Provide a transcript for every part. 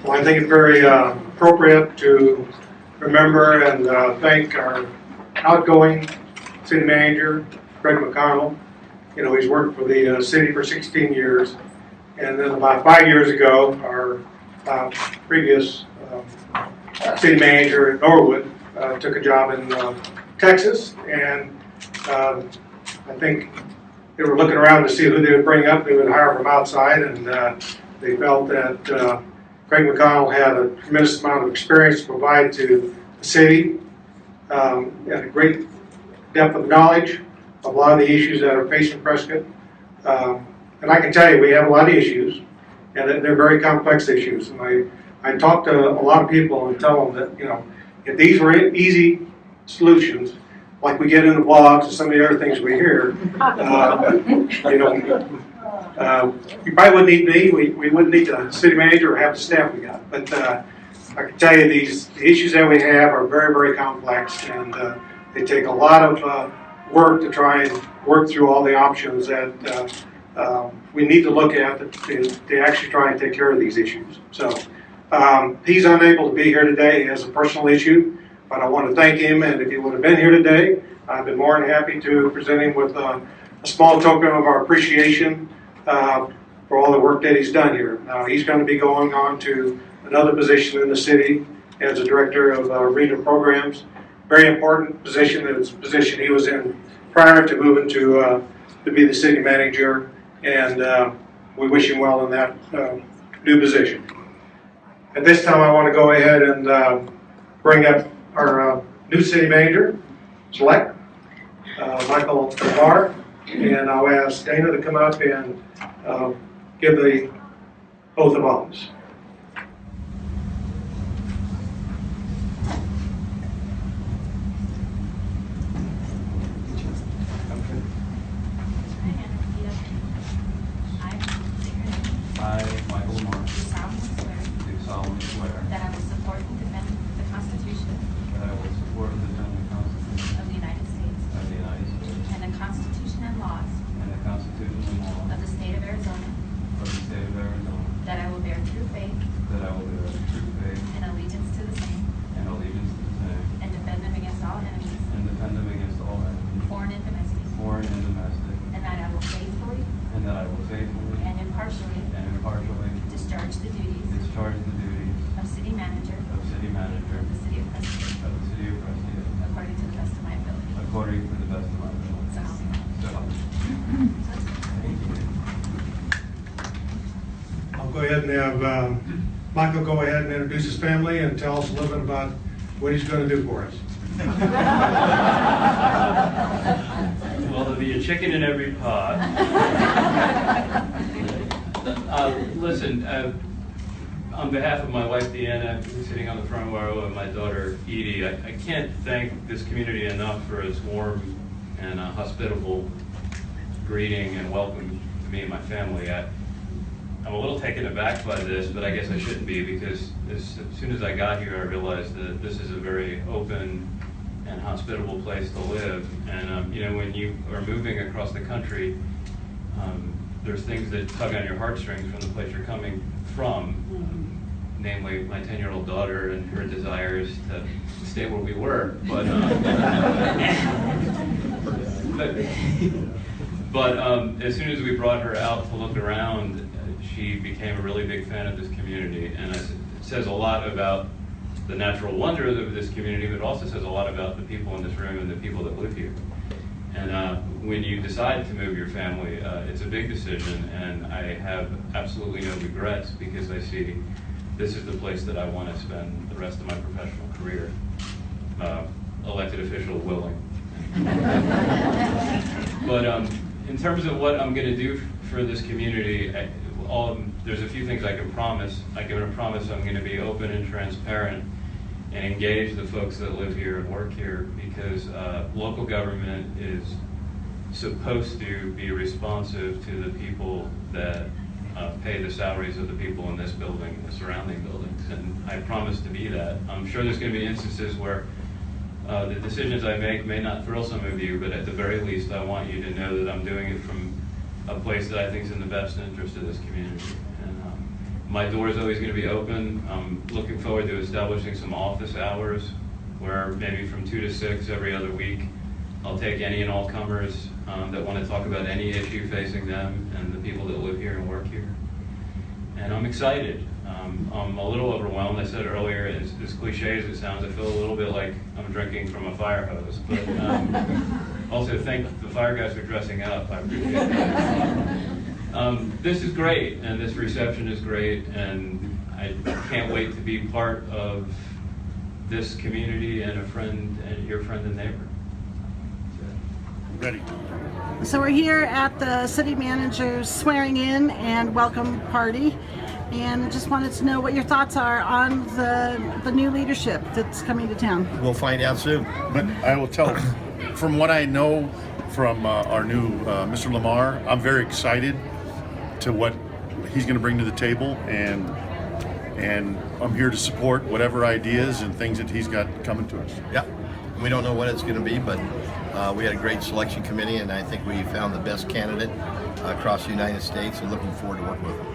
Well, I think it's very appropriate to remember and thank our outgoing city manager, Greg McConnell. You know, he's worked for the city for 16 years. And then about 5 years ago, our previous city manager at Norwood took a job in Texas. And I think they were looking around to see who they would bring up. They would hire from outside. And they felt that Greg McConnell had a tremendous amount of experience to provide to the city. He had a great depth of knowledge of a lot of the issues that are facing Prescott. And I can tell you, we have a lot of issues, and they're very complex issues. And I talk to a lot of people and tell them that, you know, if these were easy solutions, like we get in the blogs and some of the other things we hear, you know, you probably wouldn't need me. We wouldn't need the city manager or have the staff we got. But I can tell you, the issues that we have are very, very complex, and they take a lot of work to try and work through all the options that we need to look at to actually try and take care of these issues. So he's unable to be here today. He has a personal issue, but I want to thank him, and if he would have been here today, I've been more than happy to present him with a small token of our appreciation for all the work that he's done here. Now, he's going to be going on to another position in the city as a director of regional programs. Very important position. It's a position he was in prior to moving to be the city manager, and we wish him well in that new position. At this time, I want to go ahead and bring up our new city manager, select, Michael Lamar, and I'll ask Dana to come up and give the oath of office. I, Michael Lamar, Do solemnly swear that I will support and defend the Constitution that I will support and defend the Constitution of the United States of the United States and the Constitution and laws and the Constitution and laws of the state of Arizona, of the state of Arizona, that I will bear true faith that I will bear true faith and allegiance to the same and allegiance to the same, and defend them against all enemies, and defend them against all enemies, foreign and domestic, foreign and domestic, and that I will faithfully and that I will faithfully and impartially and impartially discharge the duties discharge the duties of city manager of city manager of the city of Prescott of the city of Prescott according to the best of my ability. according to the best of my ability. So help me God. So help me. Thank you. I'll go ahead and have Michael go ahead and introduce his family and tell us a little bit about what he's going to do for us. Well, there'll be a chicken in every pot. Listen, on behalf of my wife Deanna, who's sitting on the front row, and my daughter Edie, I can't thank this community enough for its warm and hospitable greeting and welcome to me and my family. I'm a little taken aback by this, but I guess I shouldn't be, because as soon as I got here, I realized that this is a very open and hospitable place to live. And you know, when you are moving across the country, there's things that tug on your heartstrings from the place you're coming from, namely my 10-year-old daughter and her desires to stay where we were. But as soon as we brought her out to look around, she became a really big fan of this community, and it says a lot about the natural wonders of this community, but it also says a lot about the people in this room and the people that live here. And when you decide to move your family, it's a big decision, and I have absolutely no regrets, because I see this is the place that I want to spend the rest of my professional career, elected official willing. But in terms of what I'm going to do for this community, there's a few things I can promise. I can promise I'm going to be open and transparent and engage the folks that live here and work here, because local government is supposed to be responsive to the people that pay the salaries of the people in this building and the surrounding buildings, and I promise to be that. I'm sure there's going to be instances where the decisions I make may not thrill some of you, but at the very least I want you to know that I'm doing it from a place that I think is in the best interest of this community. And My door is always going to be open. I'm looking forward to establishing some office hours where maybe from 2 to 6 every other week, I'll take any and all comers that want to talk about any issue facing them and the people that live here and work here. And I'm excited. I'm a little overwhelmed. I said earlier, as cliche as it sounds, I feel a little bit like I'm drinking from a fire hose. But also thank the fire guys for dressing up. I appreciate that. This is great, and this reception is great, and I can't wait to be part of this community and your friend and neighbor. Ready. So we're here at the city manager's swearing in and welcome party, and just wanted to know what your thoughts are on the new leadership that's coming to town. We'll find out soon. But I will tell, from what I know from our new Mr. Lamar, I'm very excited to what he's going to bring to the table, and I'm here to support whatever ideas and things that he's got coming to us. Yeah, we don't know what it's going to be, but we had a great selection committee, and I think we found the best candidate across the United States, and looking forward to working with him.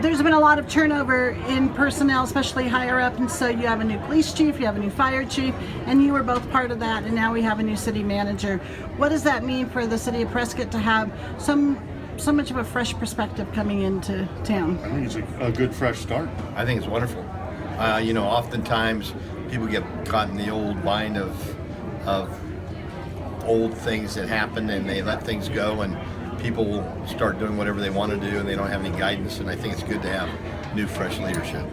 There's been a lot of turnover in personnel, especially higher up, and so you have a new police chief, you have a new fire chief, and you were both part of that, and now we have a new city manager. What does that mean for the city of Prescott to have so much of a fresh perspective coming into town? I think it's a good fresh start. I think it's wonderful. Oftentimes people get caught in the old bind of old things that happen, and they let things go, and people will start doing whatever they want to do, and they don't have any guidance, and I think it's good to have new, fresh leadership.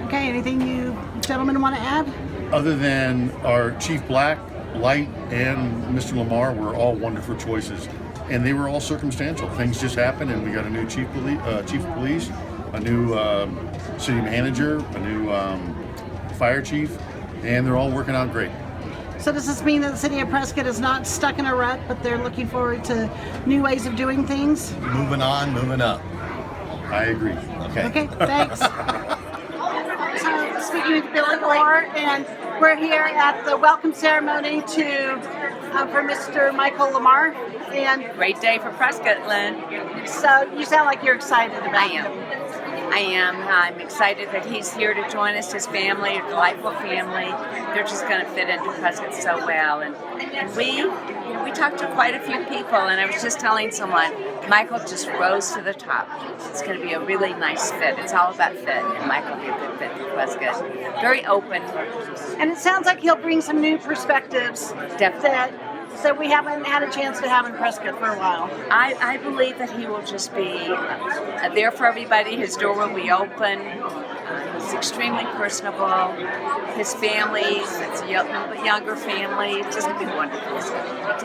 Okay, anything you gentlemen want to add? Other than our Chief Black, Light, and Mr. Lamar were all wonderful choices, and they were all circumstantial. Things just happened, and we got a new chief of police, a new city manager, a new fire chief, and they're all working out great. So does this mean that the city of Prescott is not stuck in a rut, but they're looking forward to new ways of doing things? Moving on, moving up. I agree. Okay, thanks. So speaking with Billy Moore, and we're here at the welcome ceremony for Mr. Michael Lamar. And Great day for Prescott, Lynn. so you sound like you're excited about it. I am. I'm excited that he's here to join us, his family, a delightful family. They're just going to fit into Prescott so well. And we talked to quite a few people, and I was just telling someone, Michael just rose to the top. It's going to be a really nice fit. It's all about fit, and Michael will be a good fit for Prescott. Very open. And it sounds like he'll bring some new perspectives Definitely. that we haven't had a chance to have in Prescott for a while. I believe that he will just be there for everybody. His door will be open. He's extremely personable. His family, it's a younger family. It's just going to be wonderful.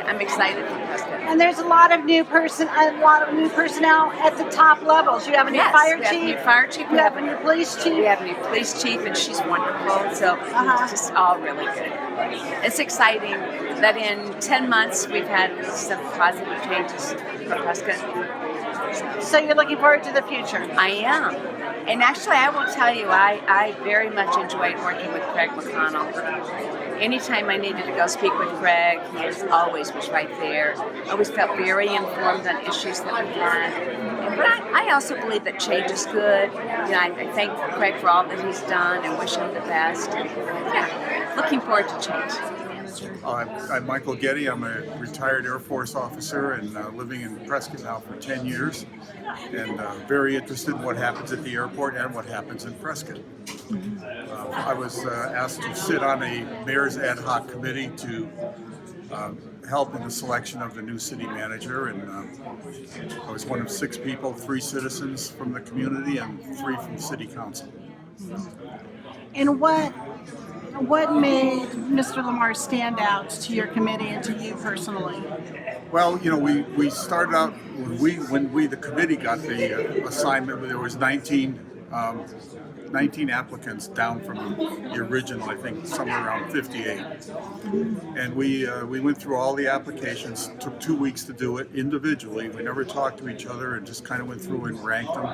I'm excited for Prescott. And there's a lot of new personnel at the top levels. You have a new fire we have a new chief. fire chief. You have a new police chief. We have a new police chief, and she's wonderful. So it's just all really good. It's exciting that in 10 months we've had some positive changes for Prescott. So you're looking forward to the future. I am. And actually, I will tell you, I very much enjoyed working with Craig McConnell. Anytime I needed to go speak with Craig, he always was right there. I always felt very informed on issues that we had. But I also believe that change is good. I thank Craig for all that he's done and wish him the best. And, looking forward to change. I'm Michael Getty. I'm a retired Air Force officer and living in Prescott now for 10 years, and very interested in what happens at the airport and what happens in Prescott. I was asked to sit on a mayor's ad hoc committee to help in the selection of the new city manager, and I was one of 6 people, 3 citizens from the community and 3 from city council. And what made Mr. Lamar stand out to your committee and to you personally? Well, we started out when we the committee got the assignment. There was 19 applicants down from the original, I think somewhere around 58. And we went through all the applications. Took 2 weeks to do it individually. We never talked to each other and just kind of went through and ranked them.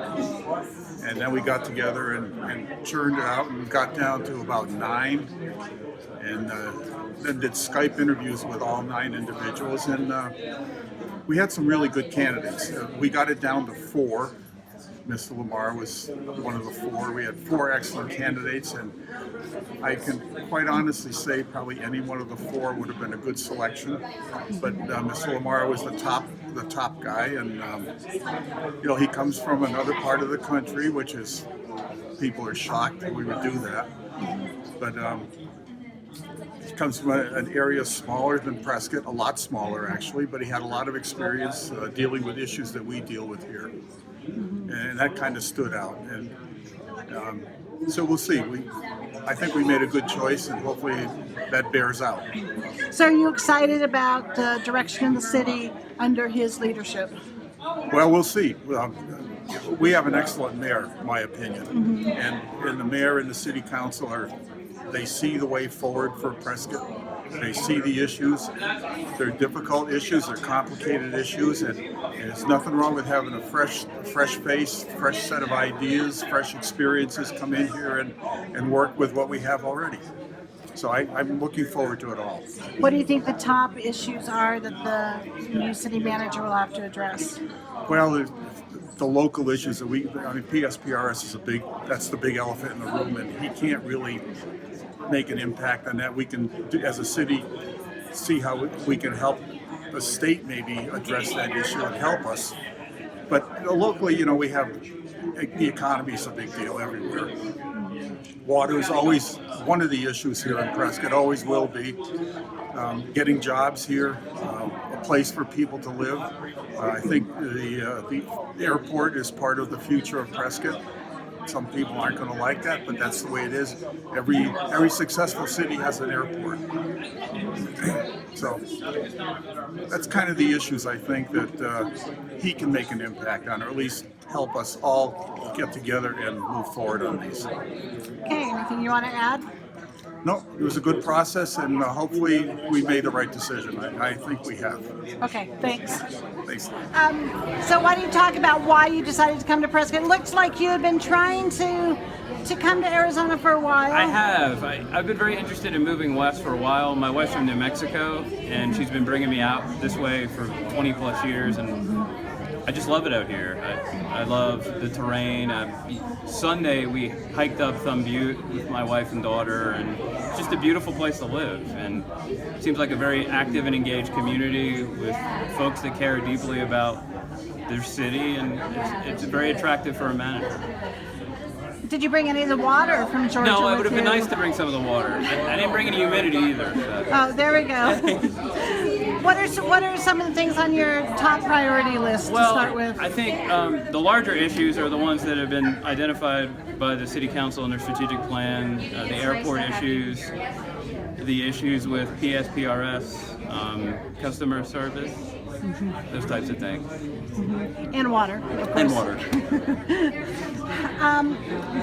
And then we got together and churned it out and got down to about 9. And then did Skype interviews with all 9 individuals. And we had some really good candidates. We got it down to 4. Mr. Lamar was one of the four. We had four excellent candidates, and I can quite honestly say probably any one of the four would have been a good selection. But Mr. Lamar was the top guy, and he comes from another part of the country, which is people are shocked that we would do that. But he comes from an area smaller than Prescott, a lot smaller actually, but he had a lot of experience dealing with issues that we deal with here. And that kind of stood out. And so we'll see. I think we made a good choice, and hopefully that bears out. So are you excited about the direction of the city under his leadership? Well, we'll see. We have an excellent mayor, in my opinion. And the mayor and the city council they see the way forward for Prescott. They see the issues. They're difficult issues. They're complicated issues, and there's nothing wrong with having a fresh face, fresh set of ideas, fresh experiences come in here and work with what we have already. So I'm looking forward to it all. What do you think the top issues are that the new city manager will have to address? Well, the local issues that PSPRS is that's the big elephant in the room, and he can't really make an impact on that. We can, as a city, see how we can help the state maybe address that issue and help us. But locally, we have the economy is a big deal everywhere. Water is always one of the issues here in Prescott, always will be. Getting jobs here, a place for people to live. I think the airport is part of the future of Prescott. Some people aren't going to like that, but that's the way it is. Every successful city has an airport. So that's kind of the issues I think that he can make an impact on, or at least help us all get together and move forward on these. Okay, anything you want to add? No, it was a good process, and hopefully we made the right decision. I think we have. Okay, thanks. Thanks. So why don't you talk about why you decided to come to Prescott? It looks like you had been trying to come to Arizona for a while. I have. I've been very interested in moving west for a while. My wife's from New Mexico, and she's been bringing me out this way for 20 plus years, and I just love it out here. I love the terrain. Sunday we hiked up Thumb Butte with my wife and daughter, and it's just a beautiful place to live. And it seems like a very active and engaged community with folks that care deeply about their city, and it's very attractive for a manager. Did you bring any of the water from Georgia? No, it would with have been you? nice to bring some of the water. I didn't bring any humidity either. So. Oh, there we go. What are some of the things on your top priority list to start with? I think the larger issues are the ones that have been identified by the City Council in their strategic plan, the airport issues, the issues with PSPRS, customer service, those types of things. And water, of course. And water.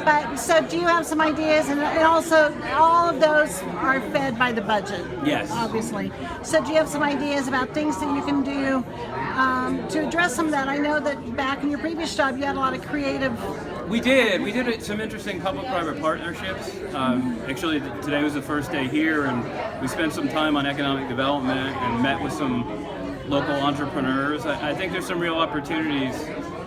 But so do you have some ideas, and also all of those are fed by the budget? Yes. Obviously. So do you have some ideas about things that you can do to address some of that? I know that back in your previous job you had a lot of creative... We did some interesting public-private partnerships. Actually, today was the first day here, and we spent some time on economic development and met with some local entrepreneurs. I think there's some real opportunities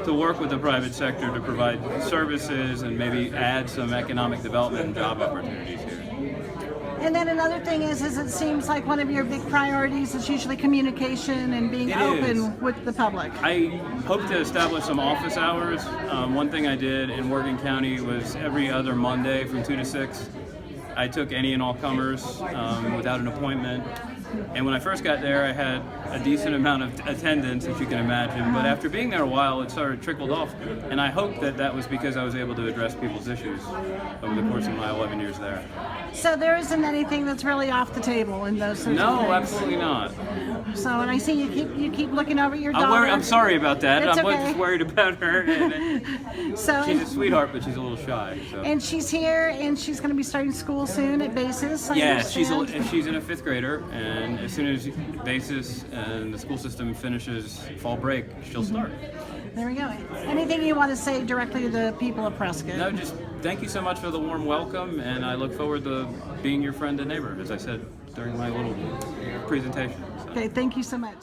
to work with the private sector to provide services and maybe add some economic development and job opportunities here. And then another thing is it seems like one of your big priorities is usually communication and being open with the public. I hope to establish some office hours. One thing I did in Morgan County was every other Monday from 2 to 6, I took any and all comers without an appointment. And when I first got there, I had a decent amount of attendance, if you can imagine. But after being there a while, it sort of trickled off. And I hope that was because I was able to address people's issues over the course of my 11 years there. So there isn't anything that's really off the table in those sorts of things? No, absolutely not. So, and I see you keep looking over your daughter. I'm sorry about that. It's I'm okay. just worried about her. And So, she's a sweetheart, but she's a little shy. So. And she's here, and she's going to be starting school soon at Basis. Yeah, she's in a 5th grader, and as soon as Basis and the school system finishes fall break, she'll start. There we go. Anything you want to say directly to the people of Prescott? No, just thank you so much for the warm welcome, and I look forward to being your friend and neighbor, as I said during my little presentation. So. Okay, thank you so much.